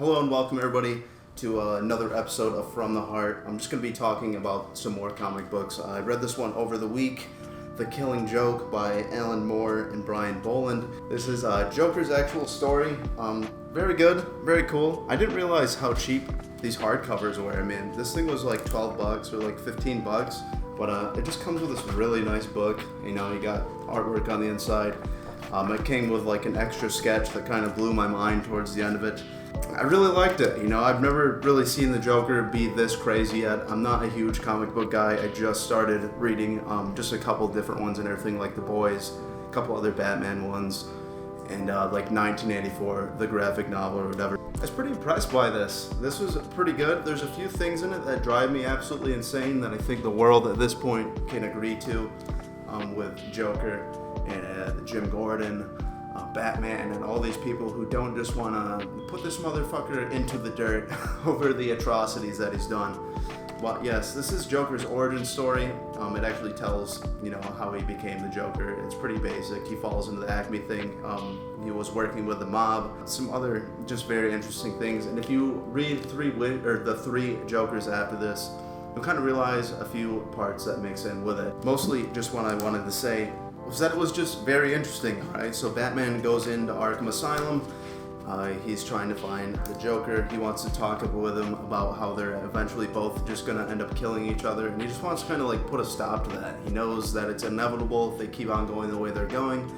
Hello and welcome everybody to another episode of From the Heart. I'm just going to be talking about some more comic books. I read this one over the week, The Killing Joke by Alan Moore and Brian Boland. This is Joker's actual story. Very good, very cool. I didn't realize how cheap these hardcovers were. I mean, this thing was like $12 or like $15, but it just comes with this really nice book. You know, you got artwork on the inside. It came with like an extra sketch that kind of blew my mind towards the end of it. I really liked it. You know, I've never really seen the Joker be this crazy yet. I'm not a huge comic book guy. I just started reading just a couple different ones and everything, like The Boys, a couple other Batman ones, and like 1984, the graphic novel or whatever. I was pretty impressed by this. This was pretty good. There's a few things in it that drive me absolutely insane that I think the world at this point can agree to, with Joker and Jim Gordon, Batman, and all these people who don't just want to put this motherfucker into the dirt over the atrocities that he's done. But yes, this is Joker's origin story. It actually tells, you know, how he became the Joker. It's pretty basic. He falls into the Acme thing. He was working with the mob. Some other just very interesting things. And if you read the three Jokers after this, you'll kind of realize a few parts that mix in with it. Mostly just what I wanted to say was that it was just very interesting, alright? So Batman goes into Arkham Asylum. He's trying to find the Joker. He wants to talk with him about how they're eventually both just gonna end up killing each other, and he just wants to kind of like put a stop to that. He knows that it's inevitable if they keep on going the way they're going,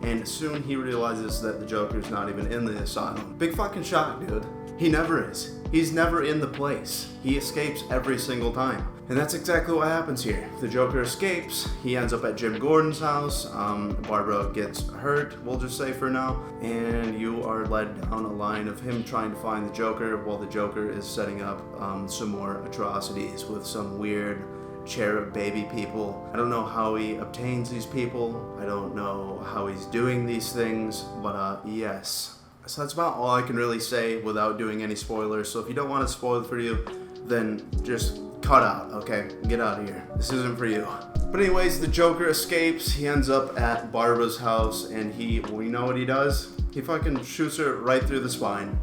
and soon he realizes that the Joker's not even in the asylum. Big fucking shock, dude. He never is. He's never in the place. He escapes every single time. And that's exactly what happens here. The Joker escapes. He ends up at Jim Gordon's house. Barbara gets hurt, we'll just say for now. And you are led down a line of him trying to find the Joker while the Joker is setting up some more atrocities with some weird cherub baby people. I don't know how he obtains these people. I don't know how he's doing these things, but yes. So that's about all I can really say without doing any spoilers. So if you don't want to spoil it for you, then just cut out, okay? Get out of here. This isn't for you. But anyways, the Joker escapes. He ends up at Barbara's house, and you know what he does? He fucking shoots her right through the spine.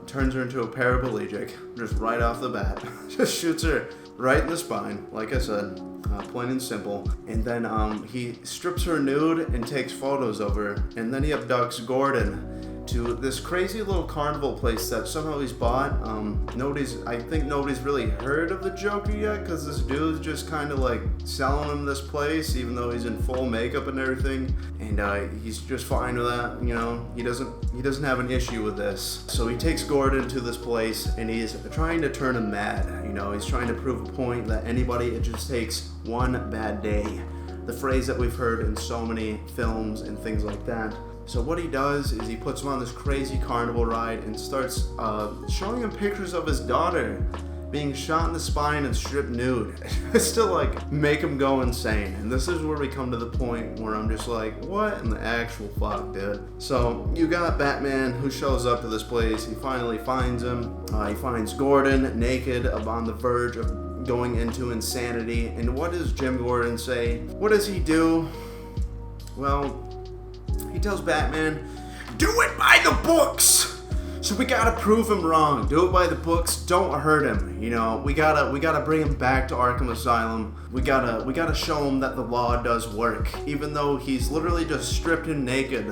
Turns her into a paraplegic, just right off the bat. Just shoots her right in the spine, like I said, plain and simple. And then he strips her nude and takes photos of her. And then he abducts Gordon to this crazy little carnival place that somehow he's bought. I think nobody's really heard of the Joker yet, because this dude's just kind of like selling him this place, even though he's in full makeup and everything. And he's just fine with that, you know. He doesn't have an issue with this. So he takes Gordon to this place, and he's trying to turn him mad. You know, he's trying to prove a point that it just takes one bad day. The phrase that we've heard in so many films and things like that. So what he does is he puts him on this crazy carnival ride and starts showing him pictures of his daughter being shot in the spine and stripped nude. Just to like make him go insane. And this is where we come to the point where I'm just like, what in the actual fuck, dude? So you got Batman who shows up to this place. He finally finds him. He finds Gordon naked, on the verge of going into insanity. And what does Jim Gordon say? What does he do? Well, he tells Batman, do it by the books! So we gotta prove him wrong. Do it by the books. Don't hurt him. You know, we gotta bring him back to Arkham Asylum. We gotta show him that the law does work. Even though he's literally just stripped him naked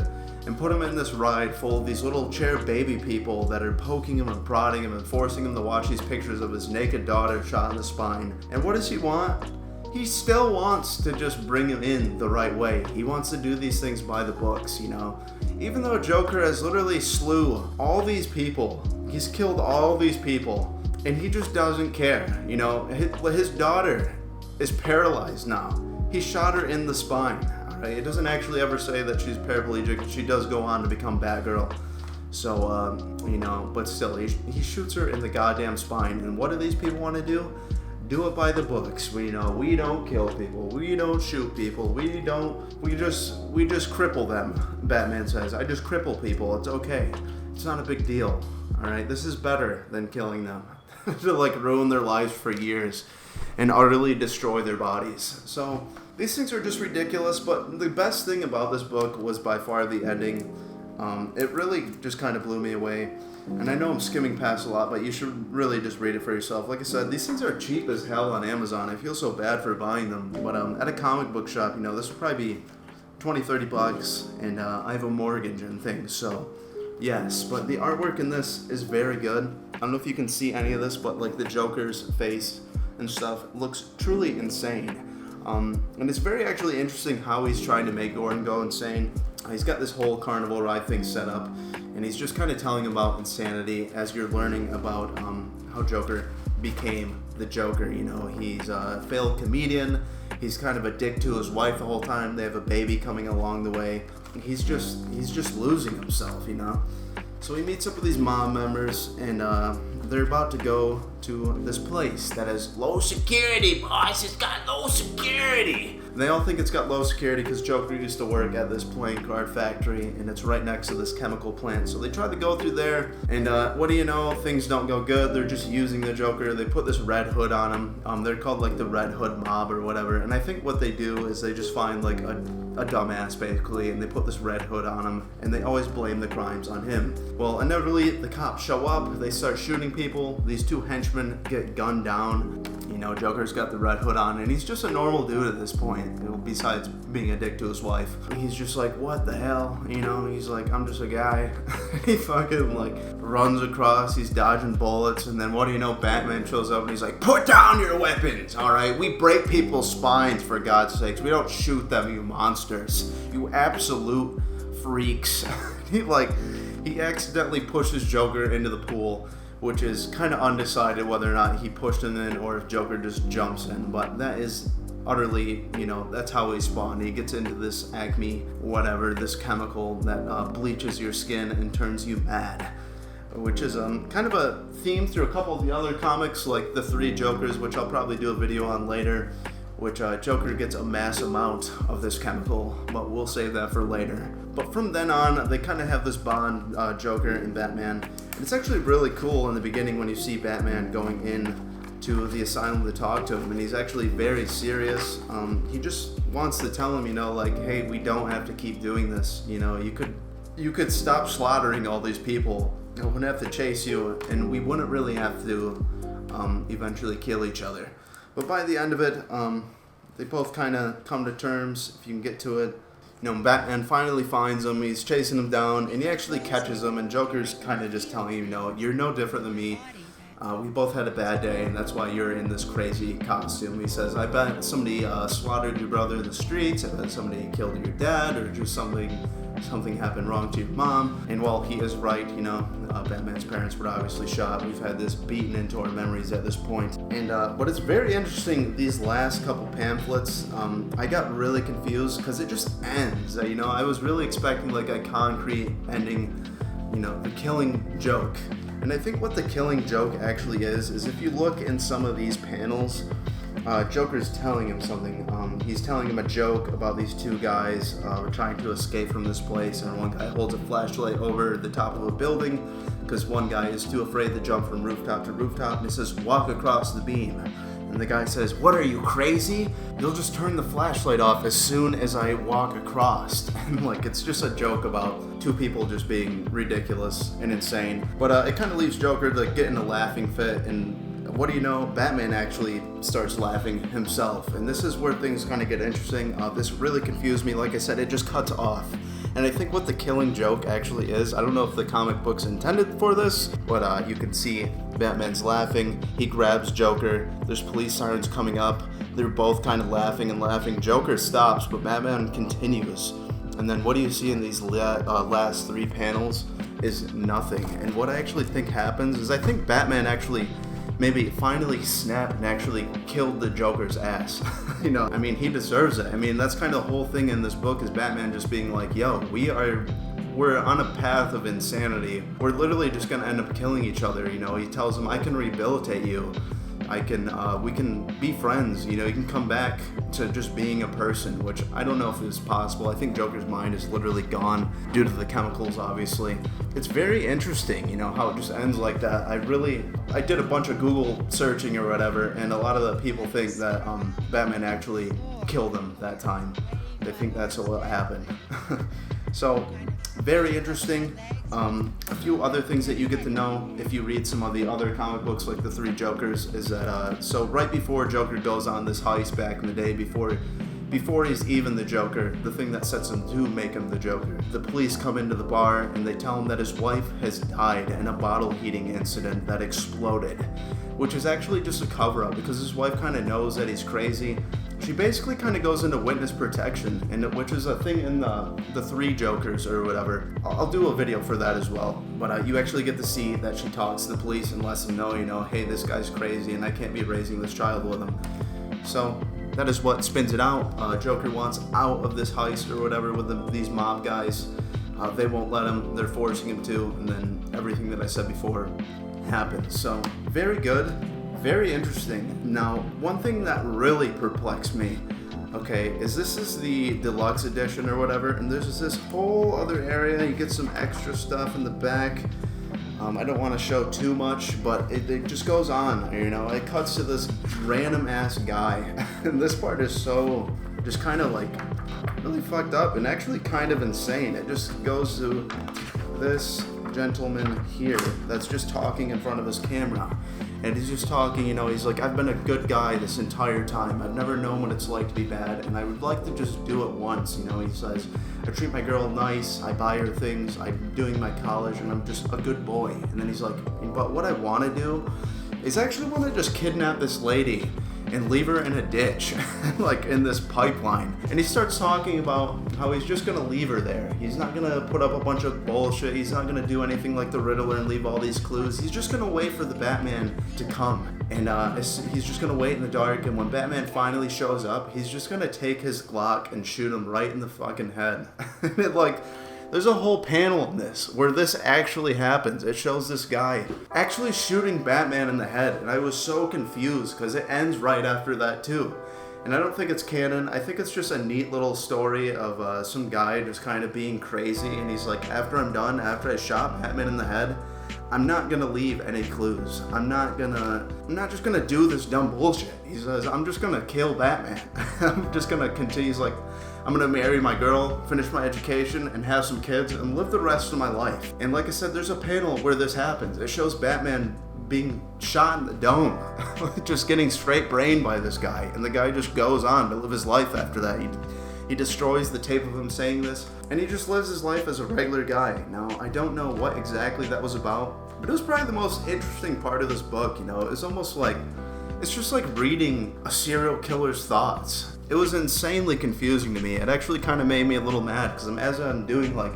and put him in this ride full of these little cherub baby people that are poking him and prodding him and forcing him to watch these pictures of his naked daughter shot in the spine. And what does he want? He still wants to just bring him in the right way. He wants to do these things by the books, you know. Even though Joker has literally slew all these people, he's killed all these people, and he just doesn't care, you know. His daughter is paralyzed now. He shot her in the spine, alright? It doesn't actually ever say that she's paraplegic. She does go on to become Batgirl. So, you know, but still, he shoots her in the goddamn spine. And what do these people want to do? Do it by the books. We don't kill people. We don't shoot people. We just cripple them. Batman says, I just cripple people. It's okay. It's not a big deal. All right. This is better than killing them. To like ruin their lives for years and utterly destroy their bodies. So these things are just ridiculous. But the best thing about this book was by far the ending. It really just kind of blew me away. And I know I'm skimming past a lot, but you should really just read it for yourself. Like I said, these things are cheap as hell on Amazon. I feel so bad for buying them. But at a comic book shop, this would probably be $20-$30, and I have a mortgage and things, so yes. But the artwork in this is very good. I don't know if you can see any of this, but like the Joker's face and stuff looks truly insane. And it's very actually interesting how he's trying to make Gordon go insane. He's got this whole carnival ride thing set up, and he's just kind of telling about insanity as you're learning about how Joker became the Joker. He's a failed comedian. He's kind of a dick to his wife the whole time. They have a baby coming along the way. He's just losing himself, So he meets up with these mob members, and they're about to go to this place that has low security, boss. It's got low security. They all think it's got low security because Joker used to work at this playing card factory, and it's right next to this chemical plant. So they try to go through there, and what do you know? Things don't go good. They're just using the Joker. They put this red hood on him. They're called like the Red Hood Mob or whatever. And I think what they do is they just find like a dumbass basically, and they put this red hood on him, and they always blame the crimes on him. Well, inevitably the cops show up. They start shooting people. These two henchmen get gunned down. Joker's got the red hood on, and he's just a normal dude at this point, besides being a dick to his wife. He's just like, what the hell? He's like, I'm just a guy. He fucking like runs across, he's dodging bullets, and then what do you know, Batman shows up and he's like, put down your weapons, alright? We break people's spines, for God's sakes. We don't shoot them, you monsters. You absolute freaks. He accidentally pushes Joker into the pool, which is kind of undecided whether or not he pushed him in or if Joker just jumps in. But that is utterly, that's how he spawned. He gets into this Acme, whatever, this chemical that bleaches your skin and turns you mad, which is kind of a theme through a couple of the other comics, like The Three Jokers, which I'll probably do a video on later, which Joker gets a mass amount of this chemical, but we'll save that for later. But from then on, they kind of have this bond, Joker and Batman. And it's actually really cool in the beginning when you see Batman going in to the asylum to talk to him, and he's actually very serious. He just wants to tell him, like, hey, we don't have to keep doing this. You could stop slaughtering all these people. I wouldn't have to chase you, and we wouldn't really have to eventually kill each other. But by the end of it, they both kind of come to terms, if you can get to it. Batman finally finds him, he's chasing him down, and he actually catches him, and Joker's kind of just telling him, you're no different than me. We both had a bad day, and that's why you're in this crazy costume. He says, I bet somebody slaughtered your brother in the streets, I bet somebody killed your dad, or just something happened wrong to your mom. And while he is right, Batman's parents were obviously shot. We've had this beaten into our memories at this point. And but it's very interesting, these last couple pamphlets, I got really confused because it just ends. I was really expecting like a concrete ending, the killing joke. And I think what the killing joke actually is if you look in some of these panels, Joker's telling him something. He's telling him a joke about these two guys trying to escape from this place, and one guy holds a flashlight over the top of a building because one guy is too afraid to jump from rooftop to rooftop, and he says, walk across the beam. And the guy says, what are you, crazy? You'll just turn the flashlight off as soon as I walk across. And it's just a joke about two people just being ridiculous and insane. But it kind of leaves Joker to get in a laughing fit, and what do you know, Batman actually starts laughing himself. And this is where things kind of get interesting. This really confused me. Like I said, it just cuts off. And I think what the killing joke actually is, I don't know if the comic book's intended for this, but you can see Batman's laughing. He grabs Joker. There's police sirens coming up. They're both kind of laughing and laughing. Joker stops, but Batman continues. And then what do you see in these last three panels is nothing. And what I actually think happens is I think Batman actually maybe finally snapped and actually killed the Joker's ass. He deserves it. That's kind of the whole thing in this book is Batman just being like, yo, we're on a path of insanity. We're literally just gonna end up killing each other. He tells him, I can rehabilitate you. We can be friends, you can come back to just being a person, which I don't know if it's possible. I think Joker's mind is literally gone due to the chemicals, obviously. It's very interesting, how it just ends like that. I did a bunch of Google searching or whatever, and a lot of the people think that Batman actually killed him that time. They think that's what happened. So, very interesting. A few other things that you get to know if you read some of the other comic books, like the Three Jokers, is that so right before Joker goes on this heist back in the day, before he's even the Joker, the thing that sets him to make him the Joker, the police come into the bar and they tell him that his wife has died in a bottle heating incident that exploded, which is actually just a cover-up because his wife kind of knows that he's crazy. She basically kind of goes into witness protection, and which is a thing in the Three Jokers or whatever. I'll do a video for that as well. But you actually get to see that she talks to the police and lets them know, you know, hey, this guy's crazy and I can't be raising this child with him. So that is what spins it out. Joker wants out of this heist or whatever with these mob guys. They won't let him. They're forcing him to, and then everything that I said before happens. So very good. Very interesting. Now, one thing that really perplexed me, okay, is this is the deluxe edition or whatever, and there's this whole other area. You get some extra stuff in the back. I don't want to show too much, but it just goes on, you know. It cuts to this random ass guy, and this part is so just kind of like really fucked up and actually kind of insane. It just goes to this gentleman here that's just talking in front of his camera, and he's just talking, you know, he's like, I've been a good guy this entire time. I've never known what it's like to be bad, and I would like to just do it once, you know. He says, I treat my girl nice, I buy her things, I'm doing my college, and I'm just a good boy. And then he's like, but what I want to do is actually want to just kidnap this lady and leave her in a ditch, like in this pipeline. And he starts talking about how he's just gonna leave her there. He's not gonna put up a bunch of bullshit. He's not gonna do anything like the Riddler and leave all these clues. He's just gonna wait for the Batman to come. And he's just gonna wait in the dark, and when Batman finally shows up, he's just gonna take his Glock and shoot him right in the fucking head. And it, like, there's a whole panel in this where this actually happens. It shows this guy actually shooting Batman in the head, and I was so confused because it ends right after that too. And I don't think it's canon. I think it's just a neat little story of some guy just kind of being crazy, and he's like, after I'm done, after I shot Batman in the head, I'm not gonna leave any clues. I'm not just gonna do this dumb bullshit. He says, I'm just gonna kill Batman. I'm just gonna continue. He's like, I'm gonna marry my girl, finish my education, and have some kids, and live the rest of my life. And like I said, there's a panel where this happens. It shows Batman being shot in the dome, just getting straight brained by this guy, and the guy just goes on to live his life after that. He destroys the tape of him saying this, and he just lives his life as a regular guy. Now, I don't know what exactly that was about, but it was probably the most interesting part of this book, you know. It's almost like, it's just like reading a serial killer's thoughts. It was insanely confusing to me. It actually kind of made me a little mad, because as I'm doing like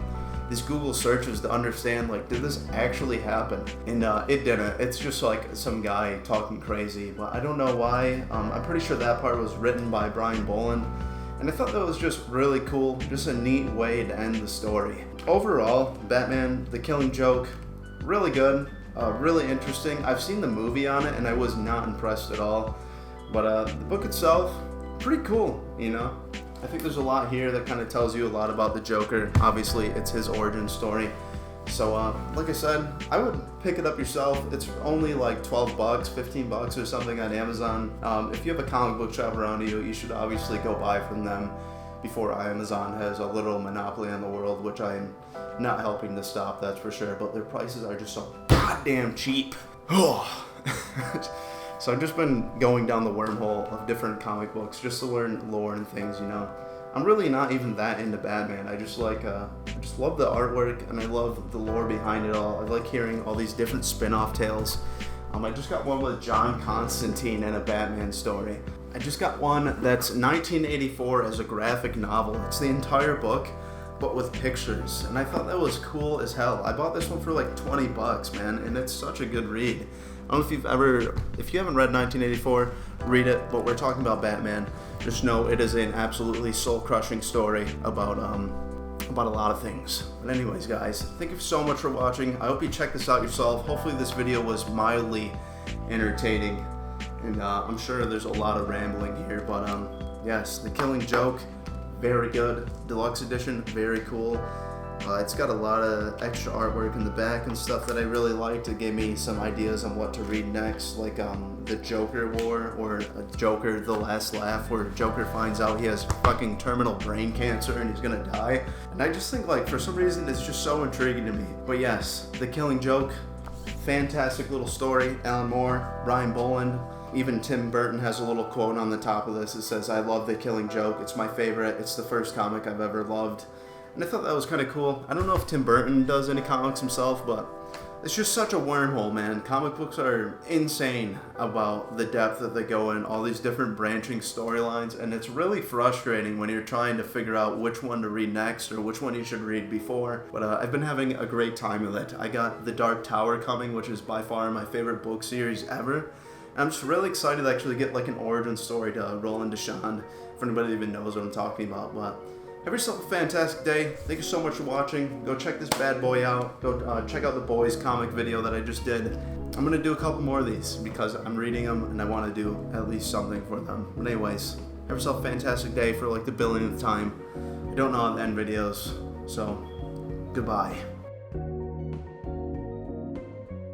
these Google searches to understand, like, did this actually happen? And it didn't. It's just like some guy talking crazy, but I don't know why. I'm pretty sure that part was written by Brian Boland, and I thought that was just really cool, just a neat way to end the story. Overall, Batman, The Killing Joke, really good, really interesting. I've seen the movie on it, and I was not impressed at all, but the book itself, pretty cool, you know. I think there's a lot here that kind of tells you a lot about the Joker. Obviously, it's his origin story. So, like I said, I would pick it up yourself. It's only like 12 bucks, 15 bucks or something on Amazon. If you have a comic book shop around you, you should obviously go buy from them before Amazon has a literal monopoly on the world, which I am not helping to stop, that's for sure. But their prices are just so goddamn cheap. So I've just been going down the wormhole of different comic books just to learn lore and things, you know. I'm really not even that into Batman. I just like, I just love the artwork, and I love the lore behind it all. I like hearing all these different spin-off tales. I just got one with John Constantine and a Batman story. I just got one that's 1984 as a graphic novel. It's the entire book, but with pictures, and I thought that was cool as hell. I bought this one for like 20 bucks, man, and it's such a good read. I don't know if you haven't read 1984, read it, but we're talking about Batman. Just know it is an absolutely soul-crushing story about a lot of things. But anyways, guys, thank you so much for watching. I hope you check this out yourself. Hopefully this video was mildly entertaining, and I'm sure there's a lot of rambling here, but yes, The Killing Joke, very good. Deluxe edition, very cool. It's got a lot of extra artwork in the back and stuff that I really liked. It gave me some ideas on what to read next, like the Joker War, or Joker The Last Laugh, where Joker finds out he has fucking terminal brain cancer and he's gonna die. And I just think, like, for some reason it's just so intriguing to me. But yes, The Killing Joke, fantastic little story. Alan Moore, Brian Boland, even Tim Burton has a little quote on the top of this. It says, "I love The Killing Joke. It's my favorite. It's the first comic I've ever loved." And I thought that was kind of cool. I don't know if Tim Burton does any comics himself, but it's just such a wormhole, man. Comic books are insane about the depth that they go in, all these different branching storylines, and it's really frustrating when you're trying to figure out which one to read next or which one you should read before. But I've been having a great time with it. I got The Dark Tower coming, which is by far my favorite book series ever. And I'm just really excited to actually get like an origin story to Roland Deshawn, if anybody even knows what I'm talking about. But have yourself a fantastic day. Thank you so much for watching. Go check this bad boy out. Go check out the boys comic video that I just did. I'm gonna do a couple more of these because I'm reading them and I want to do at least something for them. But anyways, have yourself a fantastic day for like the billionth time. I don't know how to end videos, so goodbye.